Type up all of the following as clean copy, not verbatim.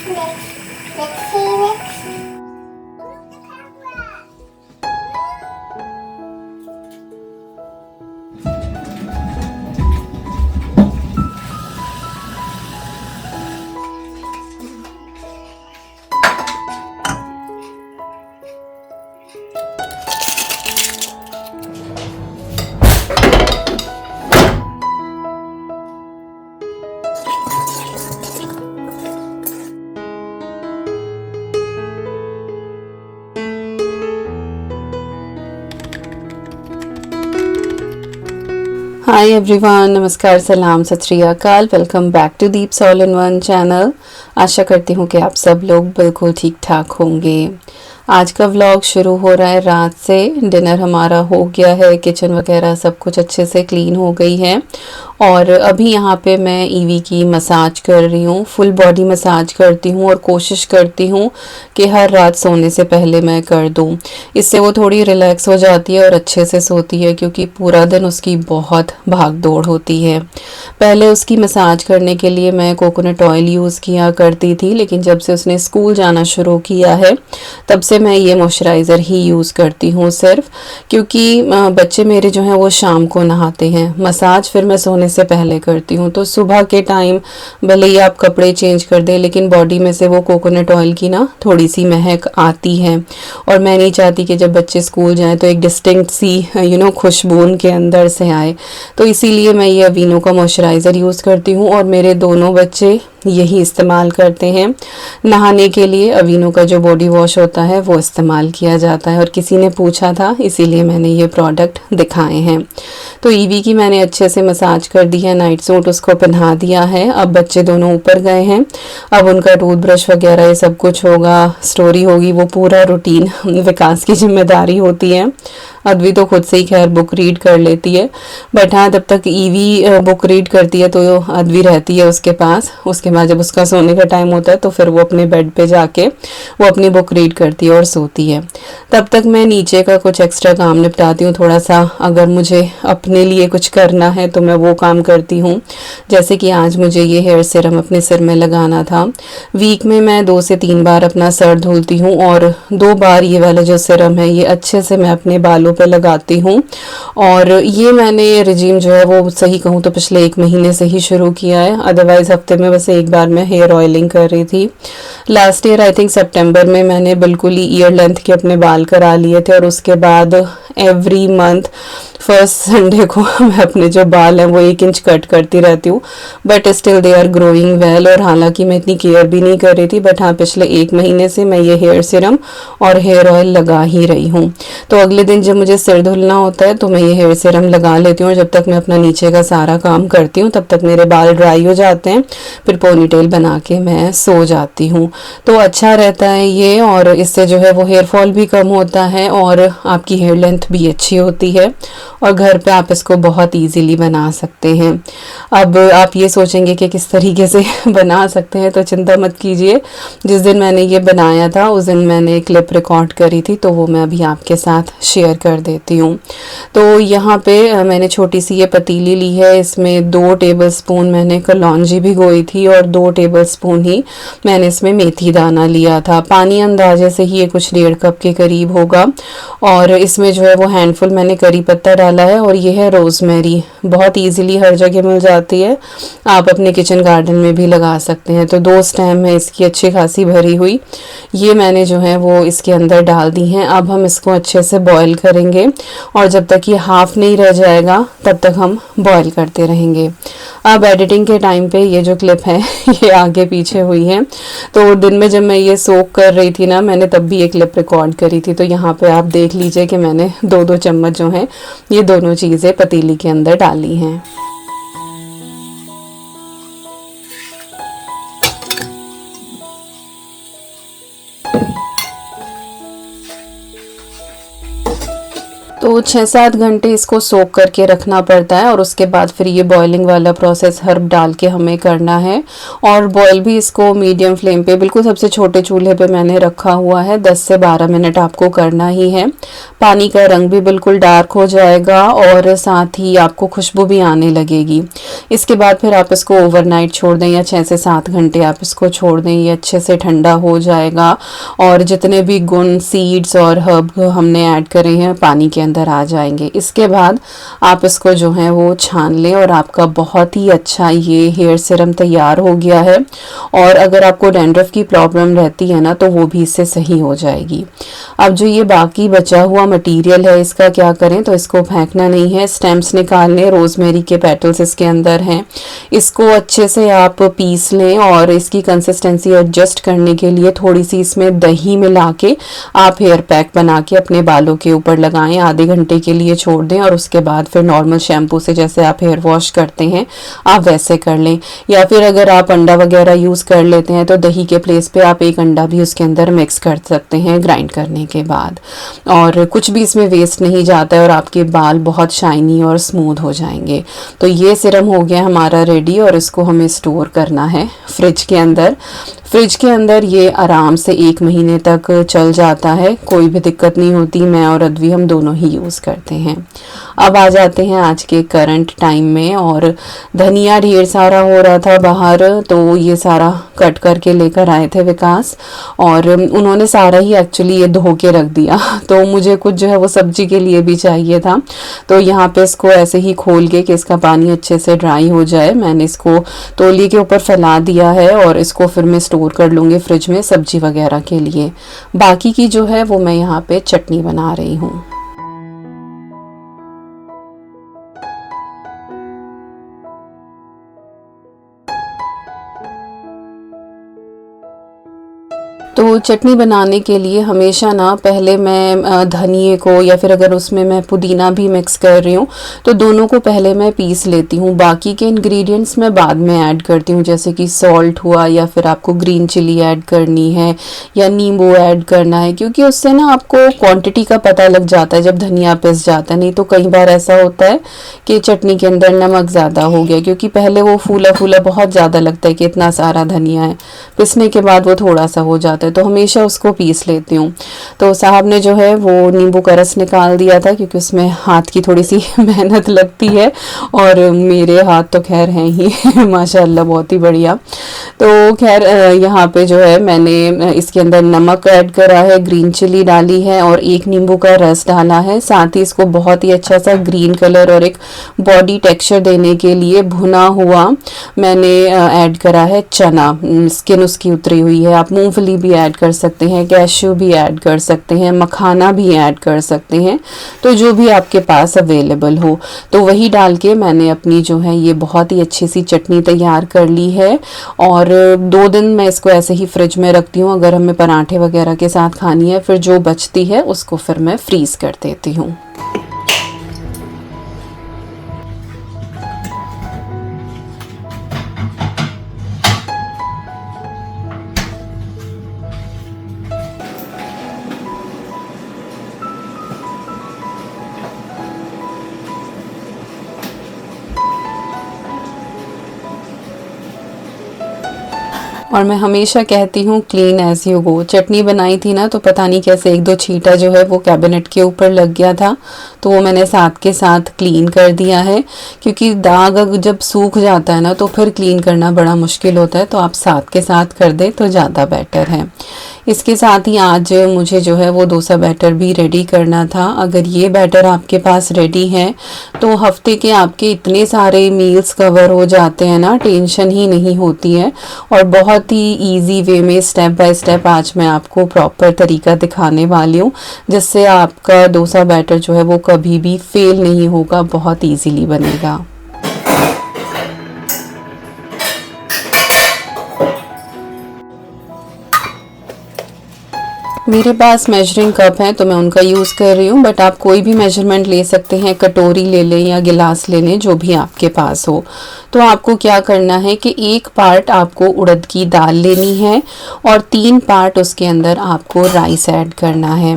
Let's see next. Hi everyone, नमस्कार, सलाम, सत श्री अकाल। Welcome back to Deeps all in one channel. आशा करती हूँ कि आप सब लोग बिल्कुल ठीक ठाक होंगे। आज का व्लॉग शुरू हो रहा है रात से। डिनर हमारा हो गया है, किचन वगैरह सब कुछ अच्छे से क्लीन हो गई है और अभी यहाँ पे मैं ईवी की मसाज कर रही हूँ। फुल बॉडी मसाज करती हूँ और कोशिश करती हूँ कि हर रात सोने से पहले मैं कर दूँ। इससे वो थोड़ी रिलैक्स हो जाती है और अच्छे से सोती है, क्योंकि पूरा दिन उसकी बहुत भाग दौड़ होती है। पहले उसकी मसाज करने के लिए मैं कोकोनट ऑयल यूज़ किया करती थी, लेकिन जब से उसने स्कूल जाना शुरू किया है तब से मैं ये मॉइस्चराइज़र ही यूज़ करती हूँ सिर्फ, क्योंकि बच्चे मेरे जो हैं वो शाम को नहाते हैं। मसाज फिर मैं सोने से पहले करती हूँ, तो सुबह के टाइम भले ही आप कपड़े चेंज कर दें, लेकिन बॉडी में से वो कोकोनट ऑयल की ना थोड़ी सी महक आती है और मैं नहीं चाहती कि जब बच्चे स्कूल जाएं तो एक डिस्टिंक्ट सी खुशबू उनके अंदर से आए। तो इसीलिए मैं ये अवीनो का मॉइस्चराइज़र यूज़ करती हूँ और मेरे दोनों बच्चे यही इस्तेमाल करते हैं। नहाने के लिए अवीनो का जो बॉडी वॉश होता है वो इस्तेमाल किया जाता है और किसी ने पूछा था, इसीलिए मैंने ये प्रोडक्ट दिखाए हैं। तो ईवी की मैंने अच्छे से मसाज कर दी है, नाइट सूट उसको पहना दिया है। अब बच्चे दोनों ऊपर गए हैं, अब उनका टूथब्रश वगैरह ये सब कुछ होगा, स्टोरी होगी, वो पूरा रूटीन विकास की जिम्मेदारी होती है। अद्वी तो खुद से ही खैर बुक रीड कर लेती है, बट हाँ, जब तक ईवी बुक रीड करती है तो अद्वी रहती है उसके पास। उसके बाद जब उसका सोने का टाइम होता है तो फिर वो अपने बेड पे जाके वो अपनी बुक रीड करती है और सोती है। तब तक मैं नीचे का कुछ एक्स्ट्रा काम निपटाती हूँ। थोड़ा सा अगर मुझे अपने लिए कुछ करना है तो मैं वो काम करती हूँ। जैसे कि आज मुझे ये हेयर सीरम अपने सिर में लगाना था। वीक में मैं 2 से 3 बार अपना सर धुलती हूँ और 2 बार ये वाला जो सीरम है ये अच्छे से मैं अपने बालों पे लगाती हूँ। और ये मैंने रिजीम जो है वो सही कहूँ तो पिछले 1 महीने से ही शुरू किया है। अदरवाइज हफ्ते में बस 1 बार मैं हेयर ऑयलिंग कर रही थी। लास्ट ईयर आई थिंक सितंबर में मैंने बिल्कुल ही ईयर लेंथ के अपने बाल करा लिए थे और उसके बाद एवरी मंथ फर्स्ट संडे को मैं अपने जो बाल हैं वो 1 इंच कट करती रहती हूँ, but still they are growing well. और हालांकि मैं इतनी केयर भी नहीं कर रही थी, बट हाँ, पिछले 1 महीने से मैं ये हेयर सीरम और हेयर ऑयल लगा ही रही हूँ। तो अगले दिन जब मुझे सिर धुलना होता है तो मैं ये हेयर सीरम लगा लेती हूँ और जब तक मैं अपना नीचे का सारा काम करती हूँ तब तक मेरे बाल ड्राई हो जाते हैं। फिर पोनीटेल बना के मैं सो जाती हूँ। तो अच्छा रहता है ये, और इससे जो है वो हेयर फॉल भी कम होता है और आपकी हेयर लेंथ भी अच्छी होती है और घर पे आप इसको बहुत इजीली बना सकते हैं। अब आप ये सोचेंगे कि किस तरीके से बना सकते हैं, तो चिंता मत कीजिए। जिस दिन मैंने ये बनाया था उस दिन मैंने क्लिप रिकॉर्ड करी थी, तो वो मैं अभी आपके साथ शेयर कर देती हूँ। तो यहाँ पे मैंने छोटी सी ये पतीली ली है, इसमें 2 टेबलस्पून मैंने कलौंजी भिगोई थी और 2 टेबलस्पून ही मैंने इसमें मेथी दाना लिया था। पानी अंदाजे से ही ये कुछ 1.5 कप के करीब होगा और इसमें जो है वो हैंडफुल मैंने करी पत्ता डाला है और ये है रोज़मेरी। बहुत इजीली हर जगह मिल जाती है, आप अपने किचन गार्डन में भी लगा सकते हैं। तो 2 स्टेम है इसकी अच्छी खासी भरी हुई, ये मैंने जो है वो इसके अंदर डाल दी हैं। अब हम इसको अच्छे से बॉईल करेंगे और जब तक ये हाफ़ नहीं रह जाएगा तब तक हम बॉईल करते रहेंगे। अब एडिटिंग के टाइम पे ये जो क्लिप है ये आगे पीछे हुई है, तो दिन में जब मैं ये सोक कर रही थी ना, मैंने तब भी ये क्लिप रिकॉर्ड करी थी। तो यहाँ पे आप देख लीजिए कि मैंने 2-2 चम्मच जो हैं ये दोनों चीज़ें पतीली के अंदर डाली हैं। तो 6-7 घंटे इसको सोक करके रखना पड़ता है और उसके बाद फिर ये बॉइलिंग वाला प्रोसेस हर्ब डाल के हमें करना है। और बॉयल भी इसको मीडियम फ्लेम पे, बिल्कुल सबसे छोटे चूल्हे पे मैंने रखा हुआ है। 10 से 12 मिनट आपको करना ही है। पानी का रंग भी बिल्कुल डार्क हो जाएगा और साथ ही आपको खुशबू भी आने लगेगी। इसके बाद फिर आप इसको ओवरनाइट छोड़ दें या 6 से 7 घंटे आप इसको छोड़ दें, ये अच्छे से ठंडा हो जाएगा और जितने भी गुण, सीड्स और हर्ब हमने ऐड करे हैं पानी के अंदर आ जाएंगे। इसके बाद आप इसको जो है वो छान लें और आपका बहुत ही अच्छा ये हेयर सीरम तैयार हो गया है। और अगर आपको डैंड्रफ की प्रॉब्लम रहती है ना तो वो भी इससे सही हो जाएगी। अब जो ये बाकी बचा हुआ मटेरियल है इसका क्या करें, तो इसको फेंकना नहीं है, स्टेम्स निकाल लें। रोजमेरी के पेटल्स इसके अंदर हैं, इसको अच्छे से आप पीस लें और इसकी कंसिस्टेंसी एडजस्ट करने के लिए थोड़ी सी इसमें दही मिला के आप हेयर पैक बना के अपने बालों के ऊपर लगाएं। आधे घंटे के लिए छोड़ दें और उसके बाद फिर नॉर्मल शैम्पू से जैसे आप हेयर वॉश करते हैं आप वैसे कर लें। या फिर अगर आप अंडा वगैरह यूज़ कर लेते हैं तो दही के प्लेस पे आप एक अंडा भी उसके अंदर मिक्स कर सकते हैं ग्राइंड करने के बाद। और कुछ भी इसमें वेस्ट नहीं जाता है और आपके बाल बहुत शाइनी और स्मूथ हो जाएंगे। तो ये सीरम हो गया हमारा रेडी और इसको हमें स्टोर करना है फ्रिज के अंदर। फ्रिज के अंदर ये आराम से 1 महीने तक चल जाता है, कोई भी दिक्कत नहीं होती। मैं और अद्वी हम दोनों ही यूज़ करते हैं। अब आ जाते हैं आज के करंट टाइम में। और धनिया ढेर सारा हो रहा था बाहर, तो ये सारा कट करके लेकर आए थे विकास और उन्होंने सारा ही एक्चुअली ये धो के रख दिया। तो मुझे कुछ जो है वो सब्जी के लिए भी चाहिए था, तो यहाँ पे इसको ऐसे ही खोल के कि इसका पानी अच्छे से ड्राई हो जाए मैंने इसको तौलिए के ऊपर फैला दिया है और इसको फिर मैं स्टोर कर लूँगी फ्रिज में सब्जी वगैरह के लिए। बाकी की जो है वो मैं यहाँ पे चटनी बना रही हूँ। तो चटनी बनाने के लिए हमेशा ना पहले मैं धनिए को या फिर अगर उसमें मैं पुदीना भी मिक्स कर रही हूँ तो दोनों को पहले मैं पीस लेती हूँ। बाकी के इंग्रेडिएंट्स मैं बाद में ऐड करती हूँ, जैसे कि सॉल्ट हुआ या फिर आपको ग्रीन चिली ऐड करनी है या नींबू ऐड करना है, क्योंकि उससे ना आपको क्वांटिटी का पता लग जाता है जब धनिया पिस जाता है। नहीं तो कई बार ऐसा होता है कि चटनी के अंदर नमक ज़्यादा हो गया, क्योंकि पहले वो फूला फूला बहुत ज़्यादा लगता है कि इतना सारा धनिया है, पिसने के बाद वो थोड़ा सा हो जाता है। तो हमेशा उसको पीस लेती हूँ। तो साहब ने जो है वो नींबू का रस निकाल दिया था, क्योंकि उसमें हाथ की थोड़ी सी मेहनत लगती है और मेरे हाथ तो खैर हैं ही माशाल्लाह बहुत ही बढ़िया। तो खैर यहाँ पे जो है मैंने इसके अंदर नमक ऐड करा है, ग्रीन चिली डाली है और 1 नींबू का रस डाला है। साथ ही इसको बहुत ही अच्छा सा ग्रीन कलर और एक बॉडी टेक्सचर देने के लिए भुना हुआ मैंने ऐड करा है चना, स्किन उसकी उतरी हुई है। आप मूंगफली भी ऐड कर सकते हैं, कैश्यू भी ऐड कर सकते हैं, मखाना भी ऐड कर सकते हैं, तो जो भी आपके पास अवेलेबल हो तो वही डाल के मैंने अपनी जो है ये बहुत ही अच्छी सी चटनी तैयार कर ली है। और 2 दिन मैं इसको ऐसे ही फ्रिज में रखती हूँ। अगर हमें पराठे वगैरह के साथ खानी है फिर जो बचती है उसको फिर मैं फ्रीज कर देती हूँ। और मैं हमेशा कहती हूँ क्लीन एज यू गो। चटनी बनाई थी ना तो पता नहीं कैसे 1-2 छींटा जो है वो कैबिनेट के ऊपर लग गया था, तो वो मैंने साथ के साथ क्लीन कर दिया है, क्योंकि दाग अगर जब सूख जाता है ना तो फिर क्लीन करना बड़ा मुश्किल होता है। तो आप साथ के साथ कर दें तो ज़्यादा बेटर है। इसके साथ ही आज मुझे जो है वो डोसा बैटर भी रेडी करना था। अगर ये बैटर आपके पास रेडी है तो हफ्ते के आपके इतने सारे मील्स कवर हो जाते हैं ना, टेंशन ही नहीं होती है। और बहुत ही इजी वे में स्टेप बाय स्टेप आज मैं आपको प्रॉपर तरीका दिखाने वाली हूँ, जिससे आपका डोसा बैटर जो है वो कभी भी फेल नहीं होगा, बहुत इजीली बनेगा। मेरे पास मेजरिंग कप हैं तो मैं उनका यूज़ कर रही हूँ, बट आप कोई भी मेजरमेंट ले सकते हैं, कटोरी ले लें या गिलास ले लें, जो भी आपके पास हो। तो आपको क्या करना है कि 1 पार्ट आपको उड़द की दाल लेनी है और 3 पार्ट उसके अंदर आपको राइस ऐड करना है।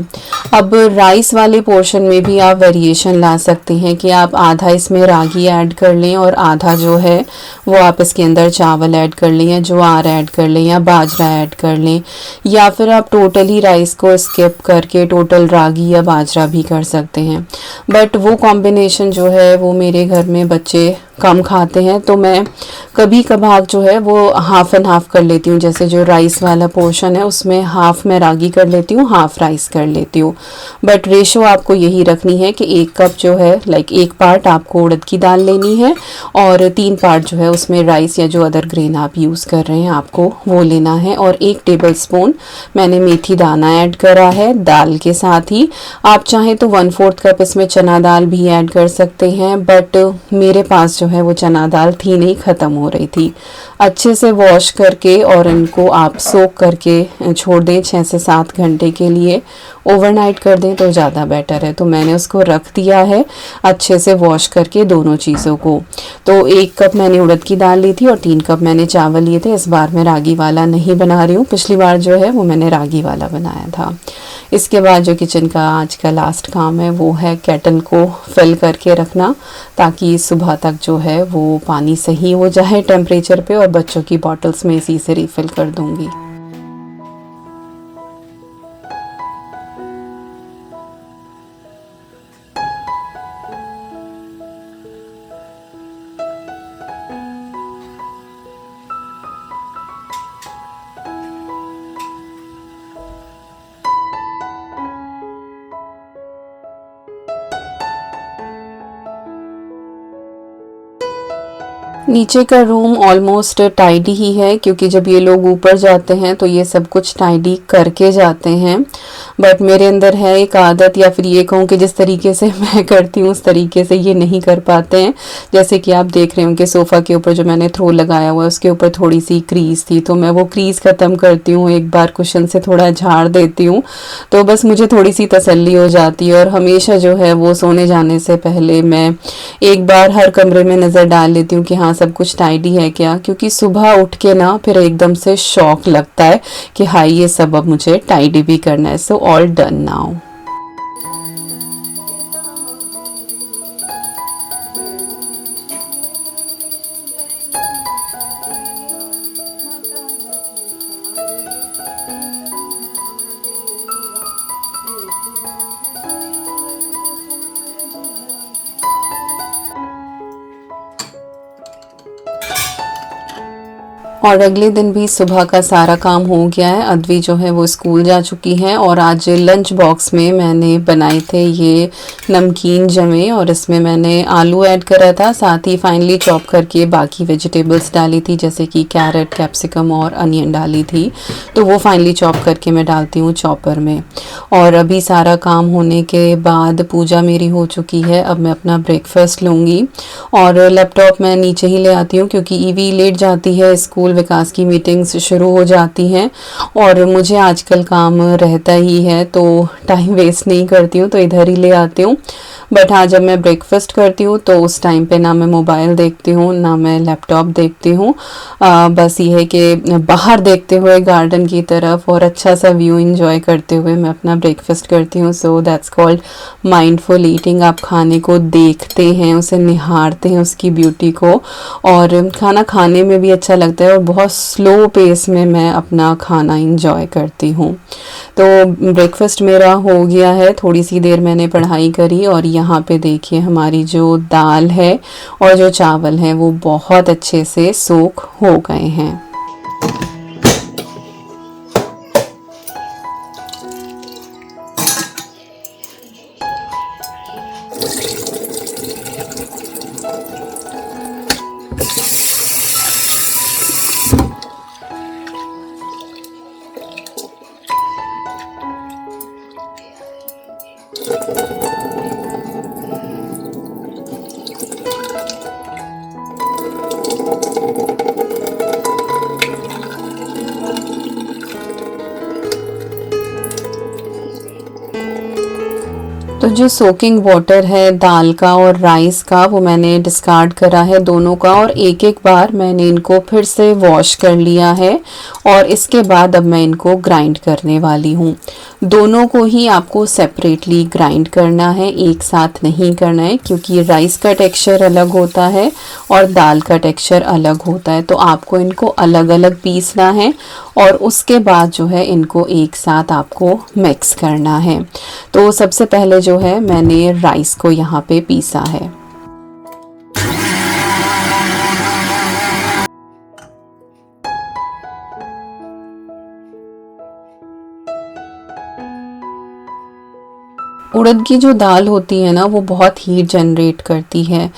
अब राइस वाले पोर्शन में भी आप वेरिएशन ला सकते हैं कि आप आधा इसमें रागी ऐड कर लें और आधा जो है वो आप इसके अंदर चावल ऐड कर लें या ज्वार ऐड कर लें या बाजरा ऐड कर लें, या फिर आप टोटली राइस को स्किप करके टोटल रागी या बाजरा भी कर सकते हैं। बट वो कॉम्बिनेशन जो है वो मेरे घर में बच्चे कम खाते हैं, तो मैं कभी कभार जो है वो हाफ़ एंड हाफ़ कर लेती हूँ। जैसे जो राइस वाला पोर्शन है उसमें हाफ़ मैं रागी कर लेती हूँ, हाफ़ राइस कर लेती हूँ। बट रेशो आपको यही रखनी है कि 1 कप जो है 1 पार्ट आपको उड़द की दाल लेनी है और 3 पार्ट जो है उसमें राइस या जो अदर ग्रेन आप यूज़ कर रहे हैं आपको वो लेना है। और 1 टेबलस्पून मैंने मेथी दाना ऐड करा है दाल के साथ ही। आप चाहें तो 1/4 कप इसमें चना दाल भी ऐड कर सकते हैं, बट मेरे पास जो है वो चना दाल थी नहीं, ख़त्म हो रही थी। अच्छे से वॉश करके और इनको आप सोक करके छोड़ दें 6 से 7 घंटे के लिए, ओवरनाइट कर दें तो ज़्यादा बेटर है। तो मैंने उसको रख दिया है अच्छे से वॉश करके दोनों चीज़ों को। तो 1 कप मैंने उड़द की दाल ली थी और 3 कप मैंने चावल लिए थे। इस बार मैं रागी वाला नहीं बना रही हूँ, पिछली बार जो है वो मैंने रागी वाला बनाया था। इसके बाद जो किचन का आज का लास्ट काम है वो है केटल को फिल करके रखना, ताकि सुबह तक जो है वो पानी सही हो जाए टेम्परेचर पे, और बच्चों की बॉटल्स में इसी से रिफ़िल कर दूँगी। नीचे का रूम ऑलमोस्ट टाइडी ही है, क्योंकि जब ये लोग ऊपर जाते हैं तो ये सब कुछ टाइडी करके जाते हैं। बट मेरे अंदर है एक आदत, या फिर ये कहूँ कि जिस तरीके से मैं करती हूँ उस तरीके से ये नहीं कर पाते हैं। जैसे कि आप देख रहे होंगे सोफ़ा के ऊपर जो मैंने थ्रो लगाया हुआ है उसके ऊपर थोड़ी सी क्रीज थी, तो मैं वो क्रीज ख़त्म करती हूँ, एक बार कुशन से थोड़ा झाड़ देती हूँ, तो बस मुझे थोड़ी सी तसल्ली हो जाती है। और हमेशा जो है वो सोने जाने से पहले मैं एक बार हर कमरे में नज़र डाल लेती हूँ कि हाँ सब कुछ टाइडी है क्या, क्योंकि सुबह उठ के ना फिर एकदम से शॉक लगता है कि हाँ ये सब अब मुझे टाइडी भी करना है। So all done now. और अगले दिन भी सुबह का सारा काम हो गया है। अद्वी जो है वो स्कूल जा चुकी है और आज लंच बॉक्स में मैंने बनाए थे ये नमकीन जमे, और इसमें मैंने आलू ऐड करा था, साथ ही फाइनली चॉप करके बाकी वेजिटेबल्स डाली थी, जैसे कि कैरेट, कैप्सिकम और अनियन डाली थी। तो वो फाइनली चॉप करके मैं डालती हूँ चॉपर में। और अभी सारा काम होने के बाद पूजा मेरी हो चुकी है। अब मैं अपना ब्रेकफास्ट लूँगी और लैपटॉप मैं नीचे ही ले आती हूँ, क्योंकि ईवी लेट जाती है, स्कूल विकास की मीटिंग्स शुरू हो जाती हैं और मुझे आजकल काम रहता ही है, तो टाइम वेस्ट नहीं करती हूँ, तो इधर ही ले आती हूँ। बट हाँ, जब मैं ब्रेकफास्ट करती हूँ तो उस टाइम पे ना मैं मोबाइल देखती हूँ ना मैं लैपटॉप देखती हूँ। बस ये है कि बाहर देखते हुए गार्डन की तरफ और अच्छा सा व्यू एंजॉय करते हुए मैं अपना ब्रेकफास्ट करती हूँ। So that's called mindful eating. आप खाने को देखते हैं, उसे निहारते हैं, उसकी ब्यूटी को, और खाना खाने में भी अच्छा लगता है और बहुत स्लो पेस में मैं अपना खाना एंजॉय करती हूँ। तो ब्रेकफास्ट मेरा हो गया है, थोड़ी सी देर मैंने पढ़ाई करी और यहाँ पे देखिए हमारी जो दाल है और जो चावल हैं वो बहुत अच्छे से सोख हो गए हैं। जो सोकिंग वाटर है दाल का और राइस का वो मैंने डिस्कार्ड करा है दोनों का, और एक एक बार मैंने इनको फिर से वॉश कर लिया है। और इसके बाद अब मैं इनको ग्राइंड करने वाली हूँ। दोनों को ही आपको सेपरेटली ग्राइंड करना है, एक साथ नहीं करना है, क्योंकि राइस का टेक्सचर अलग होता है और दाल का टेक्सचर अलग होता है। तो आपको इनको अलग अलग पीसना है और उसके बाद जो है इनको एक साथ आपको मिक्स करना है। तो सबसे पहले जो है मैंने राइस को यहाँ पे पीसा है। उड़द की जो दाल होती है ना वो बहुत हीट जनरेट करती है,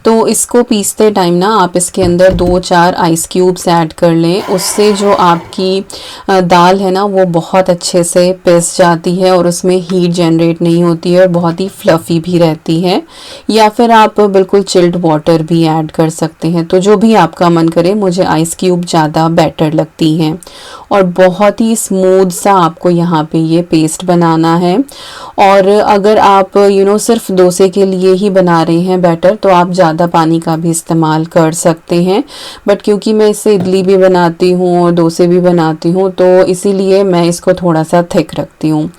तो इसको पीसते टाइम ना आप इसके अंदर 2-4 आइस क्यूब्स ऐड कर लें। उससे जो आपकी दाल है ना वो बहुत अच्छे से पिस जाती है और उसमें हीट जनरेट नहीं होती है और बहुत ही फ्लफ़ी भी रहती है। या फिर आप बिल्कुल चिल्ड वाटर भी ऐड कर सकते हैं, तो जो भी आपका मन करे। मुझे आइस क्यूब ज़्यादा बेटर लगती हैं। और बहुत ही स्मूथ सा आपको यहाँ पे ये पेस्ट बनाना है। और अगर आप सिर्फ डोसे के लिए ही बना रहे हैं बैटर, तो आप ज़्यादा पानी का भी इस्तेमाल कर सकते हैं। बट क्योंकि मैं इससे इडली भी बनाती हूँ और डोसे भी बनाती हूँ, तो इसीलिए मैं इसको थोड़ा सा थिक रखती हूँ।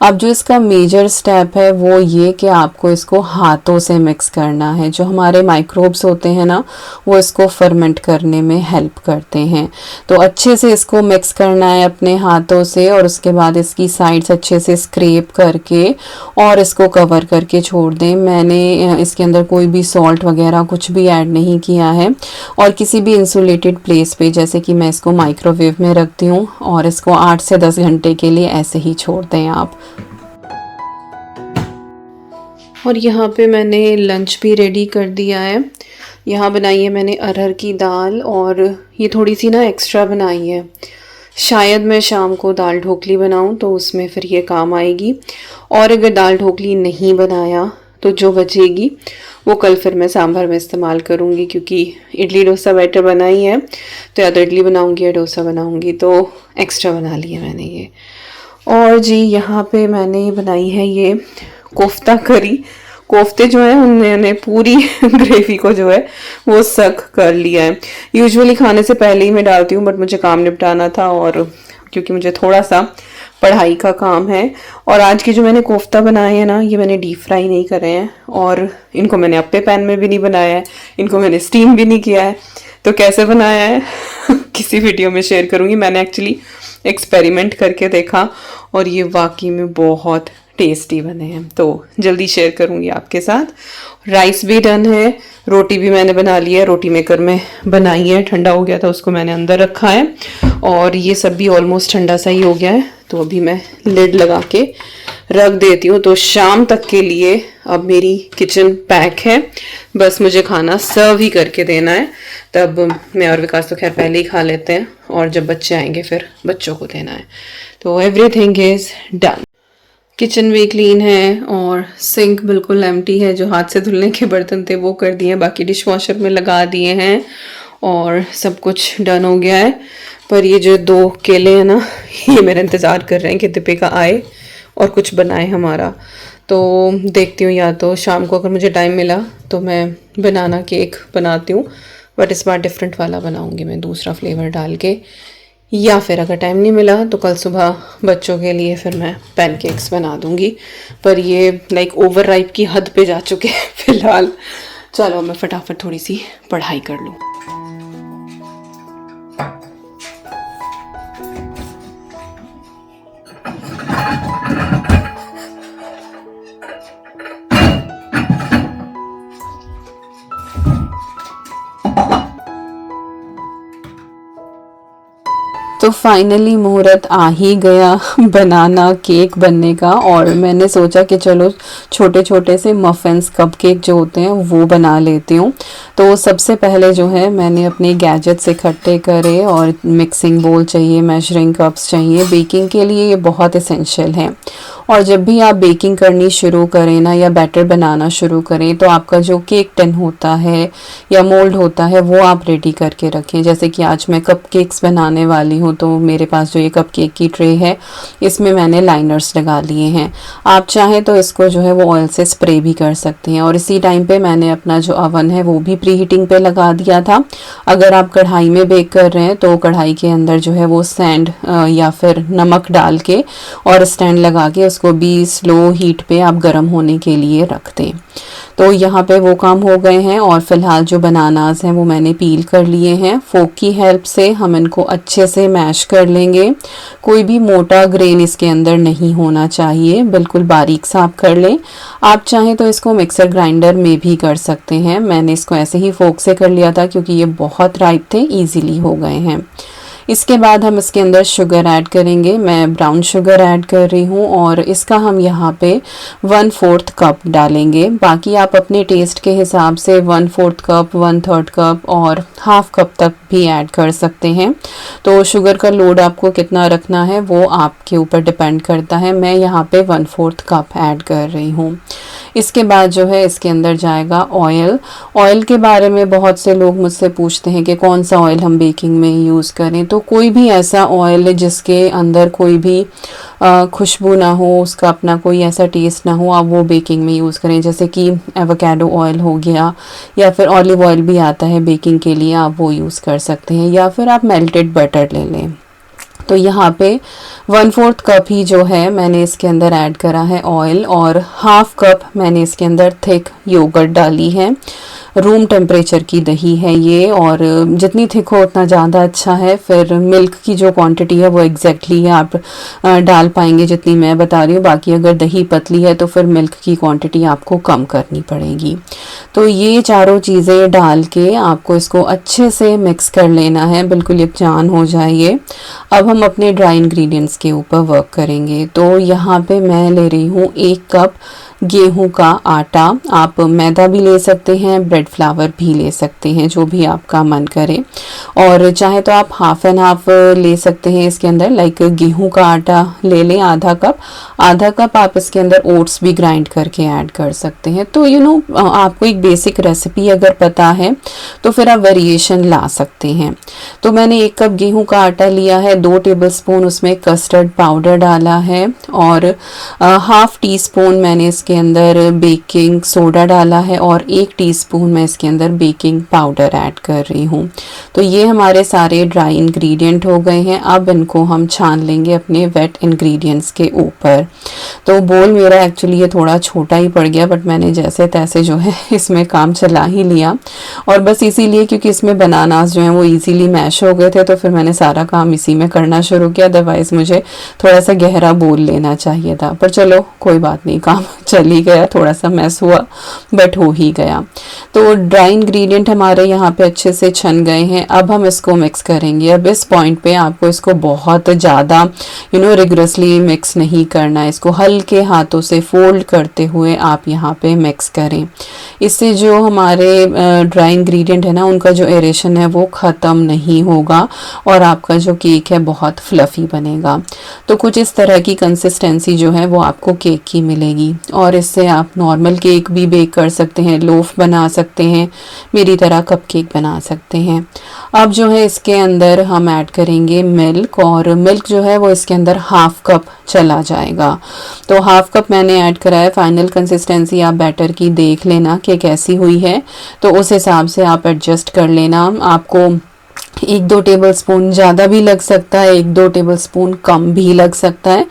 अब जो इसका मेजर स्टेप है वो ये कि आपको इसको हाथों से मिक्स करना है। जो हमारे माइक्रोब्स होते हैं ना वो इसको फर्मेंट करने में हेल्प करते हैं। तो अच्छे से इसको मिक्स करना है अपने हाथों से, और उसके बाद इसकी साइड्स अच्छे से स्क्रैप करके और इसको कवर करके छोड़ दें। मैंने इसके अंदर कोई भी सॉल्ट वगैरह कुछ भी ऐड नहीं किया है। और किसी भी इंसुलेटेड प्लेस पे, जैसे कि मैं इसको माइक्रोवेव में रखती हूँ, और इसको 8 से 10 घंटे के लिए ऐसे ही छोड़ दें आप। और यहाँ पे मैंने लंच भी रेडी कर दिया है। यहाँ बनाई है मैंने अरहर की दाल, और ये थोड़ी सी ना एक्स्ट्रा बनाई है। शायद मैं शाम को दाल ढोकली बनाऊं तो उसमें फिर ये काम आएगी। और अगर दाल ढोकली नहीं बनाया तो जो बचेगी वो कल फिर मैं सांभर में इस्तेमाल करूंगी, क्योंकि इडली डोसा बैटर बनाई है, तो या तो इडली बनाऊंगी या डोसा बनाऊंगी, तो एक्स्ट्रा बना लिया मैंने ये। और जी यहाँ पे मैंने बनाई है ये कोफ्ता करी। कोफ्ते जो है उन्होंने पूरी ग्रेवी को जो है वो सक कर लिया है। यूजुअली खाने से पहले ही मैं डालती हूँ, बट मुझे काम निपटाना था और क्योंकि मुझे थोड़ा सा पढ़ाई का काम है। और आज की जो मैंने कोफ्ता बनाए हैं ना, ये मैंने डीप फ्राई नहीं करे हैं, और इनको मैंने अपने पैन में भी नहीं बनाया है, इनको मैंने स्टीम भी नहीं किया है। तो कैसे बनाया है किसी वीडियो में शेयर करूँगी। मैंने एक्चुअली एक्सपेरिमेंट करके देखा और ये वाकई में बहुत टेस्टी बने हैं, तो जल्दी शेयर करूंगी आपके साथ। राइस भी डन है, रोटी भी मैंने बना ली है, रोटी मेकर में बनाई है। ठंडा हो गया था, उसको मैंने अंदर रखा है, और ये सब भी ऑलमोस्ट ठंडा सा ही हो गया है। तो अभी मैं लिड लगा के रख देती हूँ। तो शाम तक के लिए अब मेरी किचन पैक है, बस मुझे खाना सर्व ही करके देना है। तब मैं और विकास तो खैर पहले ही खा लेते हैं, और जब बच्चे आएंगे फिर बच्चों को देना है। तो एवरीथिंग इज डन। किचन भी क्लीन है और सिंक बिल्कुल एम्प्टी है। जो हाथ से धुलने के बर्तन थे वो कर दिए हैं, बाकी डिश वॉशर में लगा दिए हैं, और सब कुछ डन हो गया है। पर ये जो 2 केले हैं ना, ये मेरा इंतज़ार कर रहे हैं कि दीपिका आए और कुछ बनाए हमारा। तो देखती हूँ, या तो शाम को अगर मुझे टाइम मिला तो मैं बनाना केक बनाती हूँ, बट इस बार डिफरेंट वाला बनाऊँगी मैं, दूसरा फ्लेवर डाल के। या फिर अगर टाइम नहीं मिला तो कल सुबह बच्चों के लिए फिर मैं पैनकेक्स बना दूंगी। पर ये लाइक ओवर राइप की हद पे जा चुके हैं फिलहाल। चलो मैं फटाफट थोड़ी सी पढ़ाई कर लूँ। तो फाइनली मुहूर्त आ ही गया बनाना केक बनने का, और मैंने सोचा कि चलो छोटे छोटे से मफ़िन्स कपकेक जो होते हैं वो बना लेती हूँ। तो सबसे पहले जो है मैंने अपने गैजेट्स इकट्ठे करे, और मिक्सिंग बोल चाहिए, मेजरिंग कप्स चाहिए, बेकिंग के लिए ये बहुत इसेंशियल है। और जब भी आप बेकिंग करनी शुरू करें ना या बैटर बनाना शुरू करें तो आपका जो केक टिन होता है या मोल्ड होता है वो आप रेडी करके रखें। जैसे कि आज मैं कपकेक्स बनाने वाली हूँ तो मेरे पास जो ये कपकेक की ट्रे है इसमें मैंने लाइनर्स लगा लिए हैं। आप चाहें तो इसको जो है वो ऑयल से स्प्रे भी कर सकते हैं। और इसी टाइम पे मैंने अपना जो अवन है वो भी प्री हीटिंग पे लगा दिया था। अगर आप कढ़ाई में बेक कर रहे हैं तो कढ़ाई के अंदर जो है वो सैंड या फिर नमक डाल के और स्टैंड लगा के उसको भी स्लो हीट पे आप गर्म होने के लिए रख दें। तो यहाँ पे वो काम हो गए हैं और फिलहाल जो बनानास हैं वो मैंने पील कर लिए हैं। फोक की हेल्प से हम इनको अच्छे से मैश कर लेंगे। कोई भी मोटा ग्रेन इसके अंदर नहीं होना चाहिए, बिल्कुल बारीक सा आप कर लें। आप चाहें तो इसको मिक्सर ग्राइंडर में भी कर सकते हैं। मैंने इसको ऐसे ही फोक से कर लिया था क्योंकि ये बहुत राइप थे, ईजिली हो गए हैं। इसके बाद हम इसके अंदर शुगर ऐड करेंगे। मैं ब्राउन शुगर ऐड कर रही हूँ और इसका हम यहाँ पे 1/4 कप डालेंगे। बाकी आप अपने टेस्ट के हिसाब से 1/4 कप, 1/3 कप और हाफ कप तक भी ऐड कर सकते हैं। तो शुगर का लोड आपको कितना रखना है वो आपके ऊपर डिपेंड करता है। मैं यहाँ पे 1/4 कप ऐड कर रही हूँ। इसके बाद जो है इसके अंदर जाएगा ऑयल। ऑयल के बारे में बहुत से लोग मुझसे पूछते हैं कि कौन सा ऑयल हम बेकिंग में यूज़ करें। तो कोई भी ऐसा ऑयल जिसके अंदर कोई भी खुशबू ना हो, उसका अपना कोई ऐसा टेस्ट ना हो, आप वो बेकिंग में यूज़ करें। जैसे कि एवोकाडो ऑयल हो गया या फिर ऑलिव ऑयल भी आता है बेकिंग के लिए, आप वो यूज़ कर सकते हैं या फिर आप मेल्टेड बटर ले लें। तो यहाँ पे 1/4 कप ही जो है मैंने इसके अंदर ऐड करा है ऑयल और हाफ कप मैंने इसके अंदर थिक योगर्ट डाली है। रूम टेम्परेचर की दही है ये और जितनी थिक हो उतना ज़्यादा अच्छा है। फिर मिल्क की जो क्वांटिटी है वो एग्जैक्टली आप डाल पाएंगे जितनी मैं बता रही हूँ। बाकी अगर दही पतली है तो फिर मिल्क की क्वांटिटी आपको कम करनी पड़ेगी। तो ये चारों चीज़ें डाल के आपको इसको अच्छे से मिक्स कर लेना है, बिल्कुल यकजान हो जाए। अब हम अपने ड्राई इंग्रेडिएंट्स के ऊपर वर्क करेंगे। तो यहाँ पे मैं ले रही हूँ 1 कप गेहूं का आटा। आप मैदा भी ले सकते हैं, ब्रेड फ्लावर भी ले सकते हैं, जो भी आपका मन करे। और चाहे तो आप हाफ एंड हाफ ले सकते हैं इसके अंदर। लाइक गेहूं का आटा ले लें आधा कप आप इसके अंदर ओट्स भी ग्राइंड करके ऐड कर सकते हैं। तो आपको एक बेसिक रेसिपी अगर पता है तो फिर आप वेरिएशन ला सकते हैं। तो मैंने 1 कप गेहूं का आटा लिया है, 2 टेबलस्पून उसमें कस्टर्ड पाउडर डाला है और हाफ टी स्पून मैंने इसके अंदर बेकिंग सोडा डाला है और 1 टीस्पून मैं इसके अंदर बेकिंग पाउडर ऐड कर रही हूँ। तो ये हमारे सारे ड्राई इंग्रेडिएंट हो गए हैं। अब इनको हम छान लेंगे अपने वेट इंग्रेडिएंट्स के ऊपर। तो बोल मेरा एक्चुअली ये थोड़ा छोटा ही पड़ गया, बट मैंने जैसे तैसे जो है इसमें काम चला ही लिया। और बस इसीलिए क्योंकि इसमें बनानास जो हैं वो इजीली मैश हो गए थे तो फिर मैंने सारा काम इसी में करना शुरू किया। अदरवाइज मुझे थोड़ा सा गहरा बोल लेना चाहिए था, पर चलो कोई बात नहीं, काम चल ही गया। थोड़ा सा मैस हुआ बट हो ही गया। तो ड्राई इंग्रेडिएंट हमारे यहाँ पे अच्छे से छन गए हैं। अब हम इसको मिक्स करेंगे। अब इस पॉइंट पे आपको इसको बहुत ज़्यादा रिगरसली मिक्स नहीं करना है। इसको हल्के हाथों से फोल्ड करते हुए आप यहाँ पे मिक्स करें। इससे जो हमारे ड्राई इंग्रेडिएंट है ना उनका जो एरेशन है वो ख़त्म नहीं होगा और आपका जो केक है बहुत फ्लफ़ी बनेगा। तो कुछ इस तरह की कंसिस्टेंसी जो है वो आपको केक की मिलेगी और इससे आप नॉर्मल केक भी बेक कर सकते हैं, लोफ बना सकते हैं, मेरी तरह कपकेक बना सकते हैं। अब जो है इसके अंदर हम ऐड करेंगे मिल्क और मिल्क जो है वो इसके अंदर हाफ कप चला जाएगा। तो हाफ कप मैंने ऐड करा है। फाइनल कंसिस्टेंसी आप बैटर की देख लेना कि कैसी हुई है, तो उस हिसाब से आप एडजस्ट कर लेना। आपको 1-2 टेबलस्पून ज़्यादा भी लग सकता है, 1-2 टेबलस्पून कम भी लग सकता है,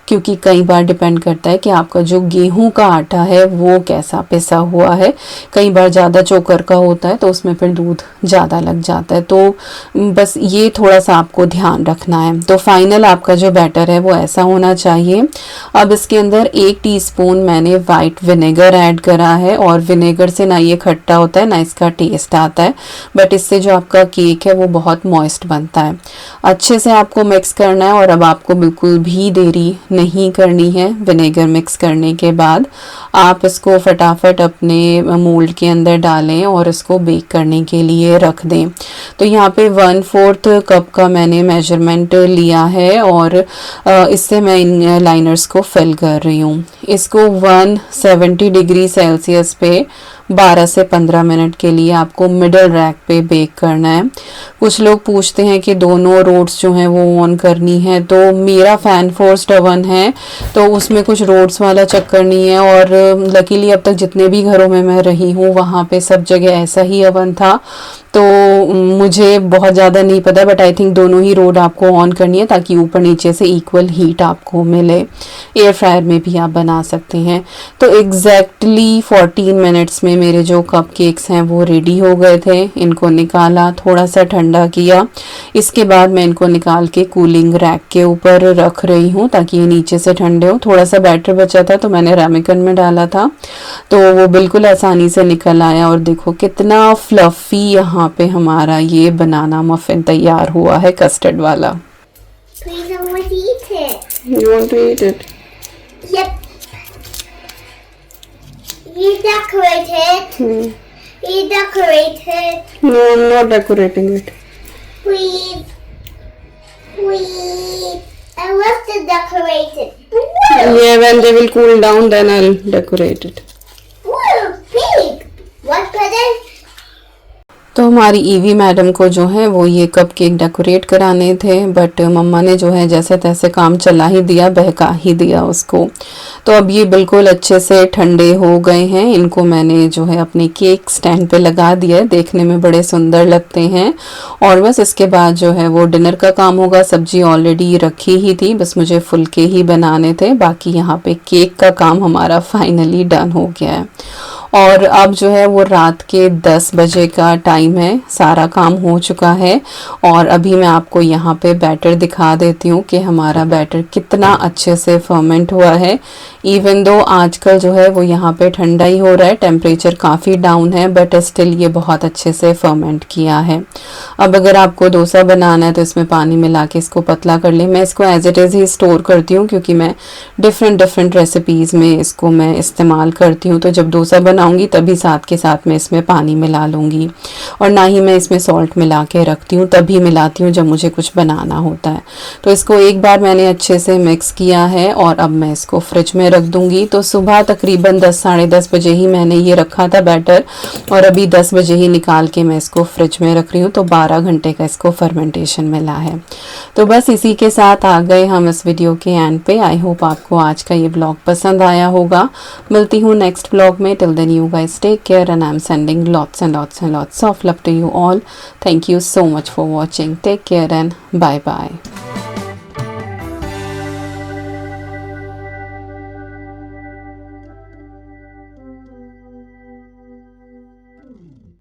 क्योंकि कई बार डिपेंड करता है कि आपका जो गेहूं का आटा है वो कैसा पिसा हुआ है। कई बार ज़्यादा चोकर का होता है तो उसमें फिर दूध ज़्यादा लग जाता है। तो बस ये थोड़ा सा आपको ध्यान रखना है। तो फाइनल आपका जो बैटर है वो ऐसा होना चाहिए। अब इसके अंदर 1 टीस्पून मैंने वाइट विनेगर ऐड करा है और विनेगर से ना ये खट्टा होता है ना इसका टेस्ट आता है, बट इससे जो आपका केक है वो बहुत मॉइस्ट बनता है। अच्छे से आपको मिक्स करना है और अब आपको बिल्कुल भी देरी नहीं करनी है विनेगर मिक्स करने के बाद। आप इसको फटाफट अपने मोल्ड के अंदर डालें और इसको बेक करने के लिए रख दें। तो यहाँ पे 1/4 कप का मैंने मेजरमेंट लिया है और इससे मैं इन लाइनर्स को फिल कर रही हूँ। इसको 170 डिग्री सेल्सियस पे 12 से 15 मिनट के लिए आपको मिडल रैक पे बेक करना है। कुछ लोग पूछते हैं कि दोनों रोड्स जो हैं वो ऑन करनी है, तो मेरा फैन फोर्स्ड ओवन है तो उसमें कुछ रोड्स वाला चक्कर नहीं है। और लकीली अब तक जितने भी घरों में मैं रही हूँ वहाँ पे सब जगह ऐसा ही ओवन था, तो मुझे बहुत ज़्यादा नहीं पता, बट आई थिंक दोनों ही रोड आपको ऑन करनी है ताकि ऊपर नीचे से इक्वल हीट आपको मिले। एयर फ्रायर में भी आप बना सकते हैं। तो एग्जैक्टली 14 मिनट्स में मेरे जो कप केक्स हैं वो रेडी हो गए थे। इनको निकाला, थोड़ा सा ठंडा किया, इसके बाद मैं इनको निकाल के कूलिंग रैक के ऊपर रख रही हूँ ताकि ये नीचे से ठंडे हो। थोड़ा सा बैटर बचा था तो मैंने रेमिकन में डाला था, तो वो बिल्कुल आसानी से निकल आया। और देखो कितना फ्लफी यहाँ पे हमारा ये बनाना मफिन तैयार हुआ है, कस्टर्ड वाला। Please, I want to eat it. You want to eat it? Yep. You decorated. You decorated. No, I'm not decorating it. Please. Please. I want to decorate it. Yeah, when they will cool down, then I'll decorate it. Whoa, big. What color? तो हमारी EV madam को जो है वो ये cup cake decorate कराने थे, but मम्मा ने जो है जैसे तैसे काम चला ही दिया, बहका ही दिया उसको। तो अब ये बिल्कुल अच्छे से ठंडे हो गए हैं। इनको मैंने जो है अपने केक स्टैंड पे लगा दिया है, देखने में बड़े सुंदर लगते हैं। और बस इसके बाद जो है वो डिनर का काम होगा। सब्जी ऑलरेडी रखी ही थी, बस मुझे फुलके ही बनाने थे। बाकी यहाँ पे केक का काम हमारा फाइनली डन हो गया है। और अब जो है वो रात के 10 बजे का टाइम है, सारा काम हो चुका है। और अभी मैं आपको यहाँ पे बैटर दिखा देती हूँ कि हमारा बैटर कितना अच्छे से फर्मेंट हुआ है। इवन दो आजकल जो है वो यहाँ पे ठंडा ही हो रहा है, टेम्परेचर काफ़ी डाउन है, बट स्टिल ये बहुत अच्छे से फर्मेंट किया है। अब अगर आपको डोसा बनाना है तो इसमें पानी मिला के इसको पतला कर लें। मैं इसको एज इट इज़ ही स्टोर करती हूँ क्योंकि मैं डिफरेंट रेसिपीज़ में इसको मैं इस्तेमाल करती हूँ। तो जब डोसा बनाऊंगी तभी साथ के साथ मैं इसमें पानी मिला लूँगी, और ना ही मैं इसमें सॉल्ट मिला के रखती हूँ, तभी मिलाती हूँ जब मुझे कुछ बनाना होता है। तो इसको एक बार मैंने अच्छे से मिक्स किया है और अब मैं इसको फ्रिज में रख दूँगी। तो सुबह तकरीबन 10 साढ़े 10 बजे ही मैंने ये रखा था बैटर, और अभी 10 बजे ही निकाल के मैं इसको फ्रिज में रख रही हूँ। तो 12 घंटे का इसको फर्मेंटेशन मिला है। तो बस इसी के साथ आ गए हम इस वीडियो के एंड पे। आई होप आपको आज का ये ब्लॉग पसंद आया होगा। मिलती हूँ नेक्स्ट ब्लॉग में। Till then you guys take care, and I'm sending lots and lots and lots of love to you all. Thank you so much for watching. Take care and bye bye.